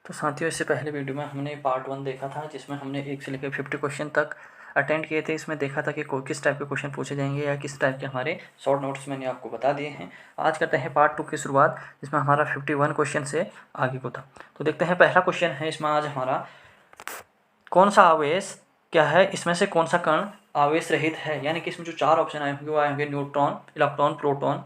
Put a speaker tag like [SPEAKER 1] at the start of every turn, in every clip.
[SPEAKER 1] तो साथियों, इससे पहले वीडियो में हमने पार्ट 1 देखा था, जिसमें हमने 1 से लेकर 50 क्वेश्चन तक अटेंड किए थे। इसमें देखा था कि किस टाइप के क्वेश्चन पूछे जाएंगे या किस टाइप के हमारे शॉर्ट नोट्स मैंने आपको बता दिए हैं। आज करते हैं पार्ट 2 की शुरुआत, जिसमें हमारा 51 क्वेश्चन से आगे को था। तो देखते हैं, पहला क्वेश्चन है इसमें आज हमारा, कौन सा आवेश क्या है, इसमें से कौन सा कण आवेश रहित है। यानी कि इसमें जो 4 ऑप्शन आए होंगे वो आएंगे न्यूट्रॉन, इलेक्ट्रॉन, प्रोटॉन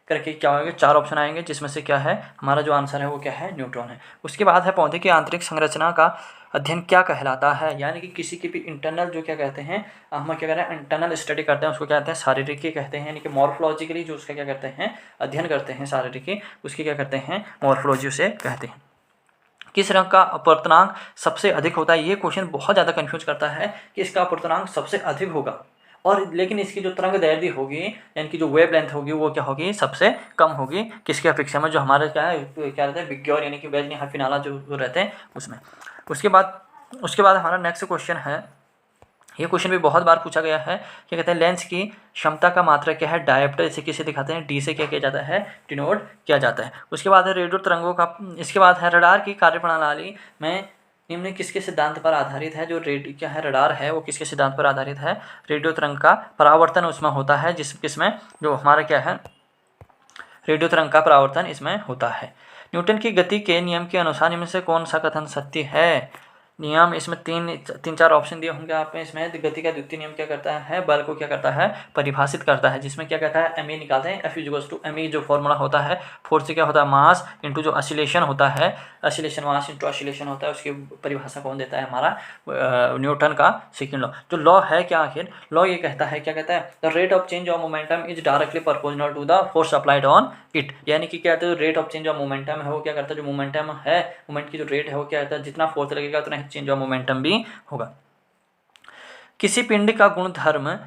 [SPEAKER 1] करके क्या होंगे, 4 ऑप्शन आएंगे, जिसमें से क्या है हमारा जो आंसर है वो क्या है, न्यूट्रॉन है। उसके बाद है, पौधे की आंतरिक संरचना का अध्ययन क्या कहलाता है। यानी कि किसी की भी इंटरनल जो क्या कहते हैं, हम क्या कहते हैं, इंटरनल स्टडी करते हैं, उसको क्या कहते हैं, शारीरिकी कहते हैं। यानी कि मॉर्फोलॉजिकली जो उसका क्या कहते हैं, अध्ययन करते हैं शारीरिकी, उसकी क्या कहते हैं, मॉर्फोलॉजी उसे कहते हैं। किस रंग का अपवर्तनांक सबसे अधिक होता है। ये क्वेश्चन बहुत ज़्यादा कंफ्यूज करता है कि इसका अपवर्तनांक सबसे अधिक होगा, और लेकिन इसकी जो तरंग दैर्ध्य होगी, यानी कि जो वेव लेंथ होगी, वो क्या होगी, सबसे कम होगी। किसके अपेक्षा में, जो हमारे क्या है, क्या रहता है, विग्योर यानी कि वेज हफिनाला जो रहते हैं उसमें। उसके बाद हमारा नेक्स्ट क्वेश्चन है, ये क्वेश्चन भी बहुत बार पूछा गया है। क्या कहते हैं, लेंस की क्षमता का मात्रा क्या है, डायोप्टर इसे किसे दिखाते हैं, डी से क्या किया जाता है, डिनोट किया जाता है। उसके बाद है रेडियो तरंगों का, इसके बाद है रडार की कार्यप्रणाली में निम्न किसके सिद्धांत पर आधारित है। जो क्या है, रडार है वो किसके सिद्धांत पर आधारित है, रेडियो तरंग का परावर्तन उसमें होता है, किसमें, जो हमारा क्या है, रेडियो तरंग का परावर्तन इसमें होता है। न्यूटन की गति के नियम के अनुसार इनमें से कौन सा कथन सत्य है। नियम इसमें तीन चार ऑप्शन दिए होंगे आप में। इसमें गति का द्वितीय नियम क्या करता है, बल को क्या करता है, परिभाषित करता है, जिसमें क्या कहता है, एम निकालते हैं, एफ इक्वल्स टू एम, जो फॉर्मूला होता है, फोर्स से क्या होता है, मास इंटू जो ऑसिलेशन होता है, ऑसिलेशन मास इंटू ऑसिलेशन होता है, उसकी परिभाषा कौन देता है, हमारा न्यूटन का सेकंड लॉ। जो लॉ है क्या, आखिर लॉ ये कहता है, क्या कहता है, the rate of change of momentum is directly proportional to the force applied on it. यानी कि क्या कहते हैं, rate of change of momentum है वो क्या करता है, जो मोमेंटम है, मोमेंट की जो रेट है वो क्या कहता है, जितना फोर्स लगेगा उतना ही चेंज ऑफ मोमेंटम भी होगा। किसी पिंड का गुणधर्म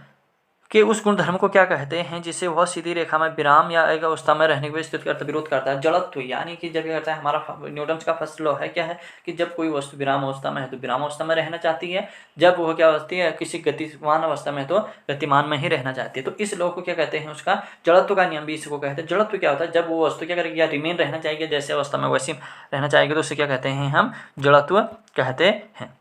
[SPEAKER 1] कि उस गुणधर्म को क्या कहते हैं जिसे वह सीधी रेखा में विराम या एक अवस्था में रहने की स्थिति करता विरोध करता है, जड़त्व। यानी कि जब क्या करता है, हमारा न्यूटन का फर्स्ट लॉ है क्या है, कि जब कोई वस्तु विराम अवस्था में है तो विराम अवस्था में रहना चाहती है, जब वह क्या होती है, किसी गतिमान अवस्था में तो गतिमान में ही रहना चाहती है। तो इस लॉ को क्या कहते हैं, उसका जड़त्व का नियम भी इसको कहते हैं। जड़त्व क्या होता है, जब वो वस्तु क्या करेगी, या रिमेन रहना चाहिए जैसे अवस्था में वैसी रहना चाहेगी, तो उसे क्या कहते हैं, हम जड़त्व कहते हैं।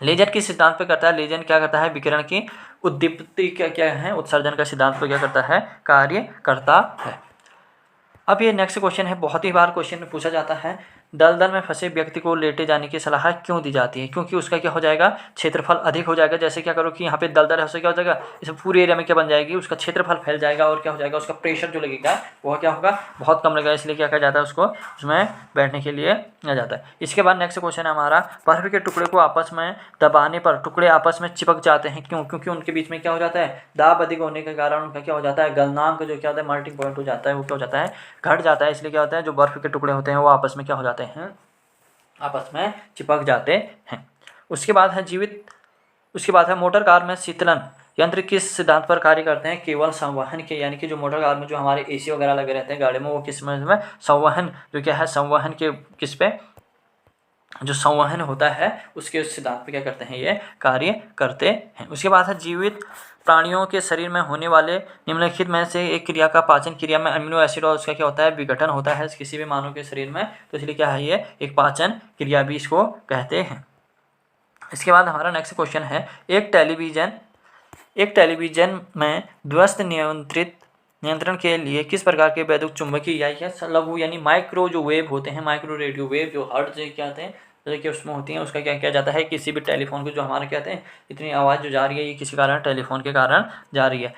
[SPEAKER 1] लेजर किस सिद्धांत पे करता है, लेजर क्या करता है, विकिरण की उद्दीप्ति क्या है, उत्सर्जन का सिद्धांत पे क्या करता है, कार्य करता है। अब ये नेक्स्ट क्वेश्चन है, बहुत ही बार क्वेश्चन में पूछा जाता है, दलदल में फंसे व्यक्ति को लेटे जाने की सलाह क्यों दी जाती है। क्योंकि उसका क्या हो जाएगा, क्षेत्रफल अधिक हो जाएगा। जैसे क्या करो कि यहाँ पे दलदल है, उससे क्या हो जाएगा, इस पूरे एरिया में क्या बन जाएगी, उसका क्षेत्रफल फैल जाएगा, और क्या हो जाएगा, उसका प्रेशर जो लगेगा वह क्या होगा, बहुत कम लगेगा। इसलिए क्या कहा जाता है, उसको उसमें बैठने के लिए आ जाता है। इसके बाद नेक्स्ट क्वेश्चन है हमारा, बर्फ के टुकड़े को आपस में दबाने पर टुकड़े आपस में चिपक जाते हैं, क्यों। क्योंकि उनके बीच में क्या हो जाता है, दाब अधिक होने के कारण उनका क्या हो जाता है, गलनांक जो क्या होता है, मेल्टिंग पॉइंट हो जाता है, वो क्या हो जाता है, घट जाता है। इसलिए क्या होता है, जो बर्फ के टुकड़े होते हैं वो आपस में क्या हो जाते हैं, आपस में चिपक जाते हैं। उसके बाद है मोटर कार में शीतलन यंत्र किस सिद्धांत पर कार्य करते हैं, केवल संवहन के। यानी कि जो मोटर कार में जो हमारे एसी वगैरह लगे रहते हैं गाड़ी में, वो किस में, संवहन, जो क्या है, संवहन के किस पे, जो संवहन होता है उसके उस सिद्धांत पे क्या करते हैं, ये कार्य करते हैं। उसके बाद है, जीवित प्राणियों के शरीर में होने वाले निम्नलिखित में से एक क्रिया का पाचन क्रिया में अमीनो एसिड और उसका क्या होता है, विघटन होता है किसी भी मानव के शरीर में, तो इसलिए क्या है, ये एक पाचन क्रिया भी इसको कहते हैं। इसके बाद हमारा नेक्स्ट क्वेश्चन है, एक टेलीविजन में ध्वस्त नियंत्रण के लिए किस प्रकार के वैद्युत चुंबकीय या लघु यानी माइक्रो जो वेव होते हैं, माइक्रो रेडियो वेव जो हर्ट्ज क्या होते हैं, जैसे कि उसमें होती हैं, उसका क्या किया जाता है, किसी भी टेलीफोन को जो हमारे कहते हैं, इतनी आवाज़ जो जा रही है ये किसी कारण टेलीफोन के कारण जा रही है।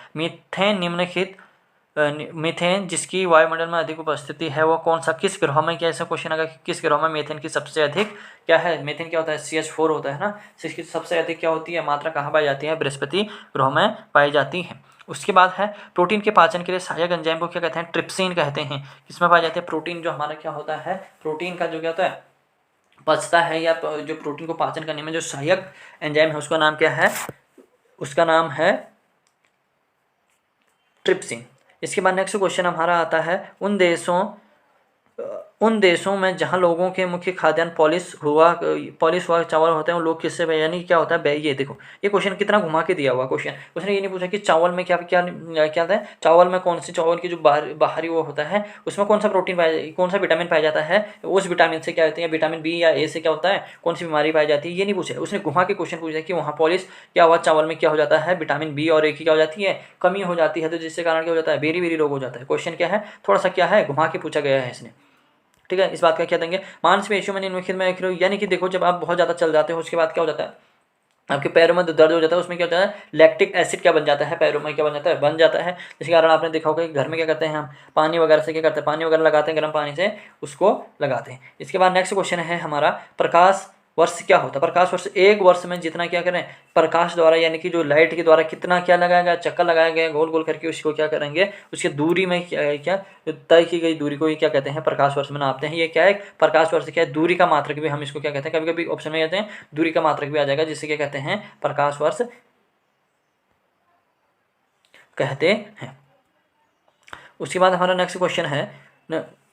[SPEAKER 1] मीथेन जिसकी वायुमंडल में अधिक उपस्थिति है वो कौन सा, किस ग्रह में, क्या ऐसा क्वेश्चन अगर किस ग्रह में मीथेन की सबसे अधिक क्या है, मीथेन क्या होता है, CH4 होता है ना, इसकी सबसे अधिक क्या होती है, मात्रा कहाँ पाई जाती है, बृहस्पति ग्रह में पाई जाती है। उसके बाद है, प्रोटीन के पाचन के लिए सहायक एंजाइम को क्या कहते हैं, ट्रिप्सिन कहते हैं। किसमें पाया जाता है, प्रोटीन जो हमारा क्या होता है, प्रोटीन का जो क्या होता है, पचता है, या जो प्रोटीन को पाचन करने में जो सहायक एंजाइम है उसका नाम क्या है, उसका नाम है ट्रिप्सिन। इसके बाद नेक्स्ट क्वेश्चन हमारा आता है, उन देशों उन देशों में जहाँ लोगों के मुख्य खाद्यान्न पॉलिश हुआ चावल होते हैं, उन लोग किससे यानी क्या होता है। ये देखो ये क्वेश्चन कितना घुमा के दिया हुआ क्वेश्चन। उसने ये नहीं पूछा कि चावल में क्या क्या क्या था, चावल में कौन सी, चावल की जो बाहरी वो होता है उसमें कौन सा प्रोटीन कौन सा विटामिन पाया जाता है, उस विटामिन से क्या होती है, विटामिन बी या ए से क्या होता है, कौन सी बीमारी पाई जाती है, ये नहीं पूछा। उसने घुमा के क्वेश्चन पूछा कि वहाँ पॉलिश क्या हुआ चावल में क्या हो जाता है, विटामिन बी और ए की क्या हो जाती है, कमी हो जाती है, तो जिससे कारण क्या हो जाता है, बेरी बेरी रोग हो जाता है। क्वेश्चन क्या है, थोड़ा सा क्या है, घुमा के पूछा गया है इसने। ठीक है, इस बात का क्या देंगे, मांसपेशियों में निम्नलिखित में यानी कि देखो जब आप बहुत ज़्यादा चल जाते हो उसके बाद क्या हो जाता है, आपके पैरों में दर्द हो जाता है, उसमें क्या होता है, लैक्टिक एसिड क्या बन जाता है, पैरों में क्या बन जाता है, बन जाता है। जिसके कारण आपने देखा होगा कि घर में क्या करते हैं हम, पानी वगैरह से क्या करते हैं, पानी वगैरह लगाते हैं, गर्म पानी से उसको लगाते हैं। इसके बाद नेक्स्ट क्वेश्चन है हमारा, प्रकाश वर्ष क्या होता है। प्रकाश वर्ष एक वर्ष में जितना क्या करें, प्रकाश द्वारा यानी कि जो लाइट के द्वारा कितना क्या लगाया गया, चक्कर लगाया गया गोल गोल करके, उसको क्या करेंगे, उसकी दूरी में क्या तय की गई दूरी को ये क्या कहते हैं, प्रकाश वर्ष में नापते हैं। ये क्या है, प्रकाश वर्ष क्या है, दूरी का मात्रक भी हम इसको क्या कहते हैं, कभी कभी ऑप्शन में कहते हैं दूरी का मात्रक भी आ जाएगा, जिससे क्या कहते हैं, प्रकाश वर्ष कहते हैं। उसके बाद हमारा नेक्स्ट क्वेश्चन है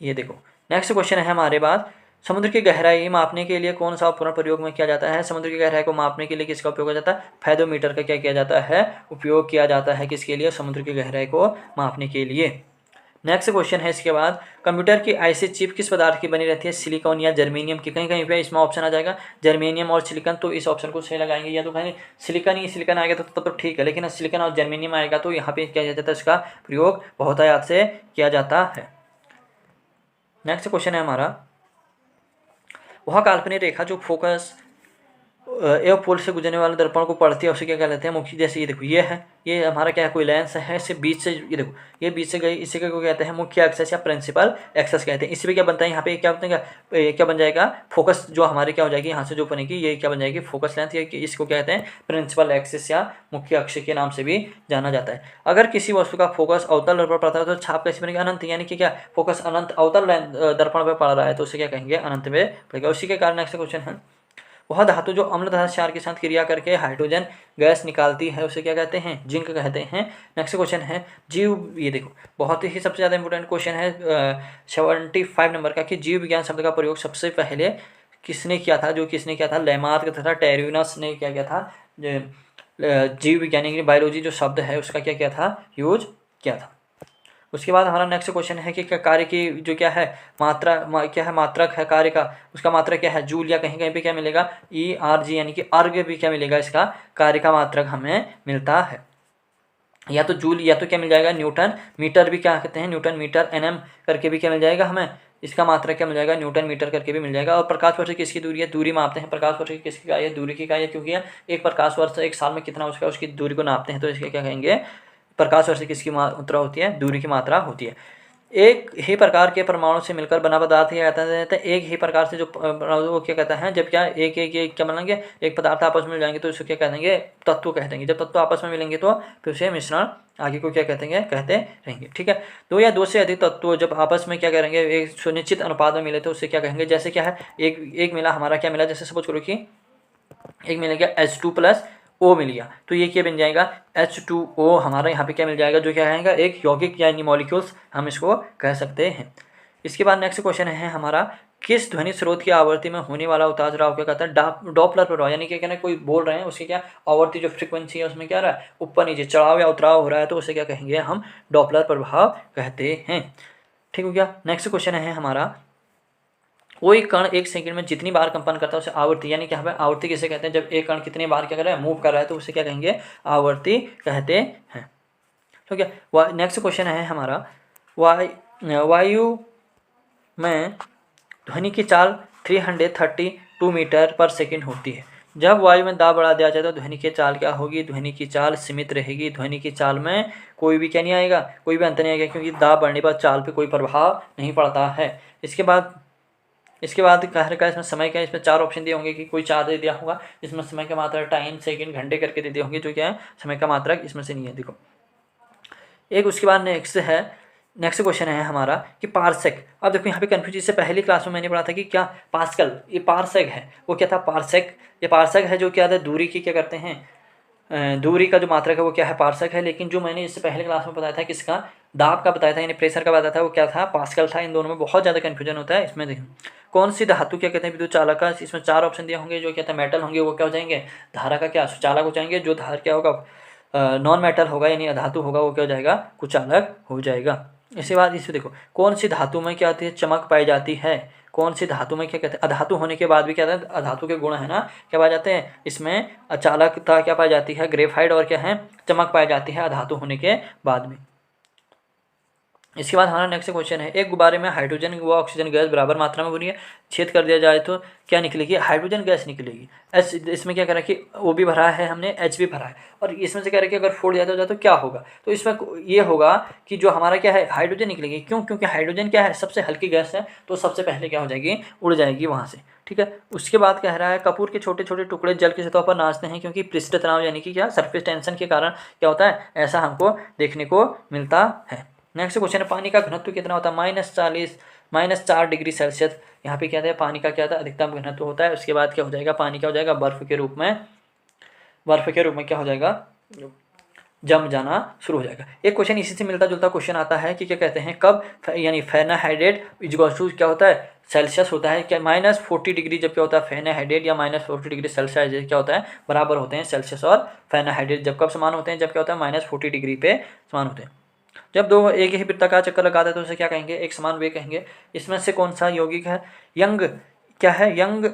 [SPEAKER 1] ये देखो, नेक्स्ट क्वेश्चन है हमारे पास, समुद्र की गहराई मापने के लिए कौन सा उपकरण प्रयोग में किया जाता है। समुद्र की गहराई को मापने के लिए किसका उपयोग किया जाता है, फेदोमीटर का क्या किया जाता है, उपयोग किया जाता है, किसके लिए, समुद्र की गहराई को मापने के लिए। नेक्स्ट क्वेश्चन है इसके बाद, कंप्यूटर की आईसी चिप किस पदार्थ की बनी रहती है, सिलिकॉन या जर्मेनियम की। कहीं कहीं पे इसमें ऑप्शन आ जाएगा जर्मेनियम और सिलिकॉन, तो इस ऑप्शन को सही लगाएंगे, या तो कहेंगे सिलिकॉन ही सिलिकॉन आएगा तो ठीक है, लेकिन सिलिकॉन और जर्मेनियम आएगा तो यहाँ पे क्या जाता है, इसका प्रयोग बहुतायत से किया जाता है। नेक्स्ट क्वेश्चन है हमारा, वह काल्पनिक रेखा जो फोकस एवं पोल से गुजरने वाले दर्पण को पढ़ती है उसे क्या कहते हैं, मुख्य। जैसे ये देखो ये है, ये हमारा क्या है, कोई लेंस है, इससे बीच से ये देखो ये बीच से गई, इसी को कहते हैं मुख्य एक्सेस या प्रिंसिपल एक्सेस कहते हैं। इसी पे क्या बनता है, यहाँ पे क्या बनता है, क्या बन जाएगा, फोकस जो हमारे क्या हो जाएगी, यहाँ से जो बनेगी ये क्या बन जाएगी, फोकस लेंथ, या इसको क्या कहते हैं, प्रिंसिपल एक्सेस या मुख्य अक्ष के नाम से भी जाना जाता है। अगर किसी वस्तु का फोकस अवतल दर्पण पड़ता है तो छाप कैसे बनेगी, अनंत, यानी कि क्या, फोकस अनंत अवतल दर्पण पर पड़ रहा है तो उसे क्या कहेंगे, अनंत में पड़ेगा। उसी के कारण नेक्स्ट क्वेश्चन है, वह धातु जो अम्ल तथा क्षार के साथ क्रिया करके हाइड्रोजन गैस निकालती है उसे क्या कहते हैं, जिंक कहते हैं। नेक्स्ट क्वेश्चन है जीव, ये देखो बहुत ही सबसे ज़्यादा इंपॉर्टेंट क्वेश्चन है 75 नंबर का, कि जीव विज्ञान शब्द का प्रयोग सबसे पहले किसने किया था, जो किसने किया था, लेमार्क तथा टेरिनस ने क्या किया था, जीव विज्ञानी बायोलॉजी जो शब्द है उसका क्या किया था, यूज किया था। उसके बाद हमारा नेक्स्ट क्वेश्चन है कि कार्य की जो क्या है क्या है, मात्रक है कार्य का, उसका मात्रक क्या है, जूल, या कहीं कहीं पे क्या मिलेगा, ERG, यानी कि अर्ग भी क्या मिलेगा, इसका कार्य का मात्रक हमें मिलता है, या तो जूल या तो क्या मिल जाएगा, न्यूटन मीटर भी क्या कहते हैं, न्यूटन मीटर NM करके भी क्या मिल जाएगा हमें, इसका मात्रक क्या मिल जाएगा, न्यूटन मीटर करके भी मिल जाएगा। और प्रकाश वर्ष किसकी दूरी है, दूरी मापते हैं, प्रकाश वर्ष किसकी का है, दूरी की का है, क्योंकि एक प्रकाश वर्ष एक साल में कितना उसका उसकी दूरी को नापते हैं, तो इसके क्या कहेंगे, प्रकाश वर्ष किसकी मात्रा होती है, दूरी की मात्रा होती है। एक ही प्रकार के परमाणु से मिलकर बना पदार्थ क्या कहता है, एक ही प्रकार से जो वो क्या कहता है, जब क्या एक क्या बनेंगे, एक पदार्थ आपस में मिल जाएंगे तो इसको क्या कह देंगे, तत्व कह देंगे। जब तत्व आपस में मिलेंगे तो फिर उसे मिश्रण आगे को क्या कहते हैं, कहते रहेंगे। ठीक है, दो या दो से अधिक तत्व जब आपस में क्या करेंगे, एक सुनिश्चित अनुपात में मिले तो उससे क्या कहेंगे, जैसे क्या है, एक मिला हमारा क्या मिला, जैसे सपोज करो कि एक मिल गया H2+O मिल गया, तो ये क्या बन जाएगा, H2O हमारा यहाँ पे क्या मिल जाएगा, जो क्या आएगा, एक यौगिक यानी मॉलिक्यूल्स हम इसको कह सकते हैं। इसके बाद नेक्स्ट क्वेश्चन है हमारा, किस ध्वनि स्रोत की आवृत्ति में होने वाला उतार चढ़ाव क्या कहता है, डॉपलर प्रभाव, यानी कि क्या कोई बोल रहे हैं उसकी क्या आवृत्ति जो फ्रीक्वेंसी है उसमें क्या रहा है, ऊपर नीचे चढ़ाव या उतराव हो रहा है तो उसे क्या कहेंगे, हम डॉपलर प्रभाव कहते हैं। ठीक हो गया। नेक्स्ट क्वेश्चन है हमारा, कोई कण एक सेकंड में जितनी बार कंपन करता है उसे आवृत्ति, यानी कि हमें आवृत्ति किसे कहते हैं, जब एक कण कितनी बार क्या कर रहा है, मूव कर रहा है तो उसे क्या कहेंगे, आवृत्ति कहते हैं। ठीक है। नेक्स्ट क्वेश्चन है हमारा, वायु में ध्वनि की चाल 332 मीटर पर सेकंड होती है। जब वायु में दाब बढ़ा दिया जाए तो ध्वनि की चाल क्या होगी, ध्वनि की चाल सीमित रहेगी। ध्वनि की चाल में कोई भी क्या नहीं आएगा, कोई भी अंतर नहीं आएगा, क्योंकि दाब बढ़ने पर चाल पे कोई प्रभाव नहीं पड़ता है। इसके बाद कह का इसमें समय क्या है, इसमें 4 ऑप्शन दिए होंगे कि कोई 4 दे दिया होगा, इसमें समय का मात्रा टाइम सेकंड घंटे करके दे दिए होंगे, जो क्या है समय का मात्रक इसमें से नहीं है। देखो एक, उसके बाद नेक्स्ट क्वेश्चन है हमारा कि पार्सेक। अब देखो यहाँ पे कन्फ्यूज, इससे पहली क्लास में मैंने पढ़ा था कि क्या पास्कल, ये पार्सेक है, वो क्या था, पार्सेक, ये पार्सेक है जो क्या था, दूरी की क्या करते हैं, दूरी का जो मात्रक है वो क्या है, पार्सक है। लेकिन जो मैंने इससे पहले क्लास में बताया था किसका, दाब का बताया था, यानी प्रेशर का बताया था, वो क्या था, पास्कल था। इन दोनों में बहुत ज़्यादा कन्फ्यूजन होता है। इसमें देखिए कौन सी धातु क्या कहते हैं विद्युत चालक का, इसमें 4 ऑप्शन दिए होंगे। जो क्या था मेटल होंगे वो क्या हो जाएंगे, धारा का क्या सुचालक हो जाएंगे। जो धार क्या होगा, नॉन मेटल होगा यानी अधातु होगा, वो क्या हो जाएगा, कुचालक हो जाएगा। इसके बाद इसमें देखो कौन सी धातु में क्या होती है, चमक पाई जाती है। कौन सी धातु में क्या कहते हैं, अधातु होने के बाद भी क्या कहते हैं, अधातु के गुण है ना, क्या पाए जाते हैं इसमें, अचालकता क्या पाई जाती है, ग्रेफाइट, और क्या है, चमक पाई जाती है अधातु होने के बाद में। इसके बाद हमारा नेक्स्ट क्वेश्चन है, एक गुब्बारे में हाइड्रोजन व ऑक्सीजन गैस बराबर मात्रा में भरी है, छेद कर दिया जाए तो क्या निकलेगी, हाइड्रोजन गैस निकलेगी। एच इसमें क्या करा कि ओ भी भरा है हमने, एच भी भरा है, और इसमें से कह रहे कि अगर फोड़ दिया जाए तो क्या होगा, तो इसमें ये होगा कि जो हमारा क्या है, हाइड्रोजन निकलेगी। क्यों, क्योंकि हाइड्रोजन क्या है, सबसे हल्की गैस है, तो सबसे पहले क्या हो जाएगी, उड़ जाएगी वहाँ से। ठीक है, उसके बाद कह रहा है कपूर के छोटे छोटे टुकड़े जल की सतह पर नाचते हैं क्योंकि पृष्ठ तनाव यानी कि क्या, सरफेस टेंशन के कारण क्या होता है, ऐसा हमको देखने को मिलता है। नेक्स्ट क्वेश्चन है, पानी का घनत्व कितना होता है, -4 डिग्री सेल्सियस। यहाँ पे क्या था, पानी का क्या था, अधिकतम घनत्व होता है। उसके बाद क्या हो जाएगा, पानी क्या हो जाएगा, बर्फ के रूप में क्या हो जाएगा, जम जाना शुरू हो जाएगा। एक क्वेश्चन इसी से मिलता जुलता क्वेश्चन आता है कि क्या कहते हैं, कब यानी फ़ारेनहाइट इक्वल्स टू क्या होता है, सेल्सियस होता है क्या, -40 डिग्री जब क्या होता है फ़ारेनहाइट, या -40 डिग्री सेल्सियस क्या होता है, बराबर होते हैं सेल्सियस और फ़ारेनहाइट। जब कब समान होते हैं, जब क्या होता है -40 डिग्री पे समान होते हैं। जब दो एक ही वृत्ताकार चक्कर लगाते हैं तो उसे क्या कहेंगे, एक समान वेग कहेंगे। इसमें से कौन सा यौगिक है, यंग क्या है, यंग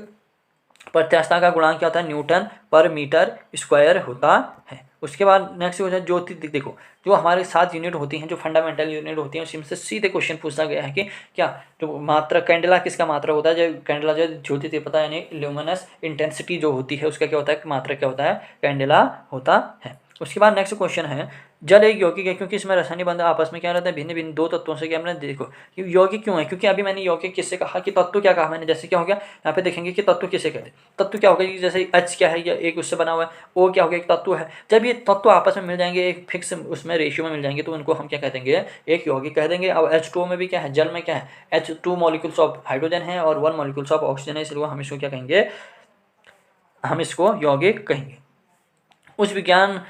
[SPEAKER 1] प्रत्यास्थता का गुणांक क्या होता है, न्यूटन पर मीटर स्क्वायर होता है। उसके बाद नेक्स्ट हो जाए ज्योति। देखो जो हमारे 7 यूनिट होती हैं, जो फंडामेंटल यूनिट होती हैं, उसमें से सीधे क्वेश्चन पूछा गया है कि क्या जो मात्रा कैंडेला किसका मात्रा होता है, जो कैंडेला जो ज्योति ते पता है, यानी ल्यूमिनस इंटेंसिटी जो होती है उसका क्या होता है, मात्रा क्या होता है, कैंडेला होता है। उसके बाद नेक्स्ट क्वेश्चन है, जल एक यौगिक है क्योंकि इसमें रासायनिक बंध आपस में क्या रहता है, भिन्न भिन्न दो तत्वों से क्या हमने देखो कि यौगिक क्यों है, क्योंकि अभी मैंने यौगिक किससे कहा कि तत्व क्या कहा मैंने, जैसे क्या हो गया यहाँ पे देखेंगे कि तत्व किसे कहते हैं, तत्व क्या होगा, जैसे एच क्या है, या एक उससे बना हुआ है, ओ क्या हो गया, एक तत्व है। जब ये तत्व आपस में मिल जाएंगे, एक फिक्स उसमें रेशियो में मिल जाएंगे, तो उनको हम क्या कह देंगे, एक यौगिक कह देंगे। अब H2O में भी क्या है, जल में क्या है, H2 मॉलिक्यूल्स ऑफ हाइड्रोजन है और 1 मॉलिक्यूल्स ऑफ ऑक्सीजन है, इसलिए हम इसको क्या कहेंगे, हम इसको यौगिक कहेंगे। उस विज्ञान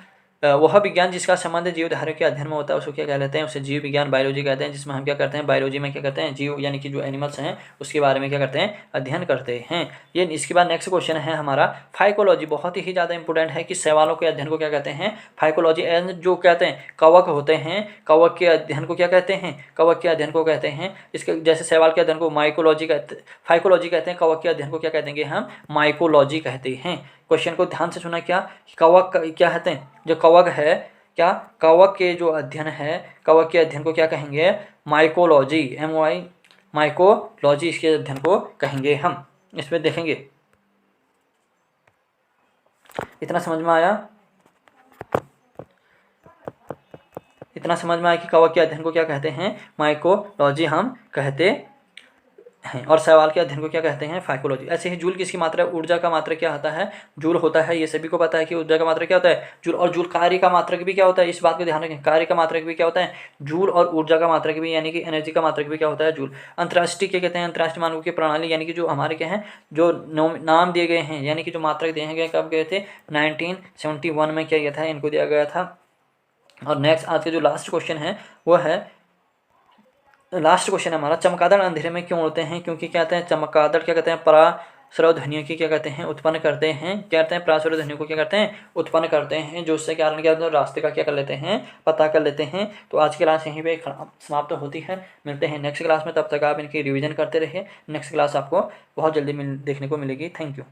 [SPEAKER 1] वह विज्ञान जिसका संबंध जीवधारियों के अध्ययन में होता है उसको क्या कह लेते हैं, उसे जीव विज्ञान बायोलॉजी कहते हैं। जिसमें हम क्या करते हैं, बायोलॉजी में क्या करते हैं, जीव यानी कि जो एनिमल्स हैं उसके बारे में क्या करते हैं, अध्ययन करते हैं। ये इसके बाद नेक्स्ट क्वेश्चन है हमारा फाइकोलॉजी, बहुत ही ज़्यादा इंपॉर्टेंट है कि शैवालों के अध्ययन को क्या कहते हैं, फाइकोलॉजी। एंड जो कहते हैं कवक होते हैं, कवक के अध्ययन को क्या कहते हैं, कवक के अध्ययन को कहते हैं। इसके जैसे शैवाल के अध्ययन को माइकोलॉजी कहते, फाइकोलॉजी कहते हैं, कवक के अध्ययन को क्या कह देंगे हम, माइकोलॉजी कहते हैं। क्वेश्चन को ध्यान से सुना, क्या कवक क्या कहते हैं, जो कवक है, क्या कवक के जो अध्ययन है, कवक के अध्ययन को क्या कहेंगे, माइकोलॉजी, MY माइकोलॉजी, इसके अध्ययन को कहेंगे हम। इसमें देखेंगे, इतना समझ में आया, इतना समझ में आया कि कवक के अध्ययन को क्या कहते हैं, माइकोलॉजी हम कहते हैं, और सवाल के अध्ययन को क्या कहते हैं, फाइकोलॉजी। ऐसे ही जूल किसकी मात्रा, ऊर्जा का मात्रा क्या होता है, जूल होता है। ये सभी को पता है कि ऊर्जा का मात्रा क्या होता है, जूल। और जूल कार्य का मात्रक भी क्या होता है, इस बात को ध्यान रखें, कार्य का मात्रक भी क्या होता है, जूल, और ऊर्जा का मात्रक भी यानी कि एनर्जी का मात्रक भी क्या होता है, जूल। अंतर्राष्ट्रीय क्या कहते हैं, अंतर्राष्ट्रीय मानकों की प्रणाली, यानी कि जो हमारे क्या हैं, जो नाम दिए गए हैं, यानी कि जो मात्रक दिए गए कब गए थे, 1971 में क्या गया था, इनको दिया गया था। और नेक्स्ट आज का जो लास्ट क्वेश्चन है वो है, लास्ट क्वेश्चन हमारा, चमगादड़ अंधेरे में क्यों उड़ते हैं, क्योंकि क्या कहते हैं, चमगादड़ क्या कहते हैं, पराश्रव ध्वनियों की क्या कहते हैं, उत्पन्न करते हैं। क्या कहते हैं, पराश्रव ध्वनियों को क्या करते हैं, उत्पन्न करते हैं, जो उससे कारण क्या होता है, रास्ते का क्या कर लेते हैं, पता कर लेते हैं। तो आज की क्लास यहीं पे समाप्त होती है, मिलते हैं नेक्स्ट क्लास में, तब तक आप इनकी रिविजन करते रहिए। नेक्स्ट क्लास आपको बहुत जल्दी देखने को मिलेगी। Thank you.